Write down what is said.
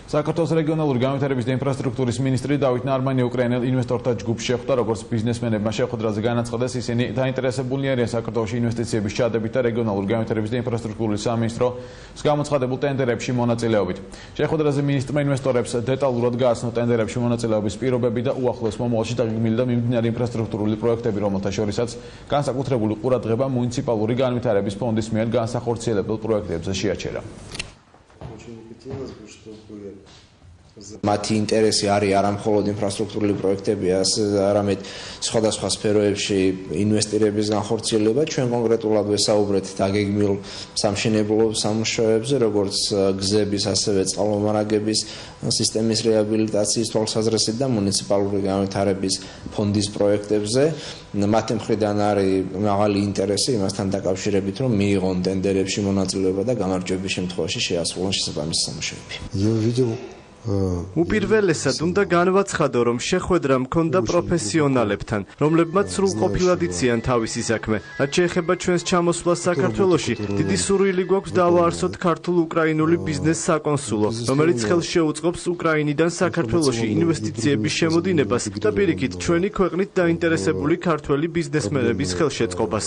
საქართველოს რეგიონალური განვითარების და ინფრასტრუქტურის მინისტრი დავით ნარმანი უკრაინელ ინვესტორთა ჯგუფს შეხვდა, როგორც ბიზნესმენებმა შეხვედრაზე განაცხადეს, ისინი დაინტერესებულნი არიან საქართველოში ინვესტიციების ჩადებით და რეგიონალური განვითარების და ინფრასტრუქტურის სამინისტროს გამოცხადებულ ტენდერებში მონაწილეობით. შეხვედრაზე მინისტრმა ინვესტორებს დეტალურად გააცნო ტენდერებში მონაწილეობის პირობები და უახლოეს მომავალში დაგეგმილი და მიმდინარე ინფრასტრუქტურული პროექტები, რომელთა შორისაც განსაკუთრებული ყურადღება მუნიციპალური განვითარების ფონდის მიერ განსახორციელებელ პროექტებზე შეაჩერა. მათი ინტერესი არის არა მხოლოდ ინფრასტრუქტურული პროექტები, არამედ სხვადასხვა სფეროებში ინვესტირების განხორციელება. ჩვენ კონკრეტულად ვესაუბრეთ დაგეგმილ სამშენებლო სამუშაოებზე, როგორც გზების, ასევე წყალმომარაგების სისტემის რეაბილიტაციის თვალსაზრისით და მუნიციპალური განვითარების ფონდის პროექტებზე. მათი მხრიდან არის მაღალი ინტერესი იმასთან დაკავშირებით, რომ მიიღონ ტენდერებში მონაწილეობა და გამარჯვების შემთხვევაში შეასრულონ შესაბამისი სამუშაოები. უპირველესად უნდა განვაცხადო, რომ შეხვედრა მქონდა პროფესიონალებთან, რომლებმაც სრულყოფილად იციან თავისი საქმე. რაც შეეხება ჩვენს ჩამოსვლას საქართველოში, დიდი სურვილი გვაქვს დავაარსოთ ქართულ-უკრაინული ბიზნეს საკონსულო, რომელიც ხელს შეუწყობს უკრაინიდან საქართველოში ინვესტიციების შემოდინებას და პირიქით ჩვენი ქვეყნით დაინტერესებული ქართველი ბიზნესმენების ხელშეწყობას.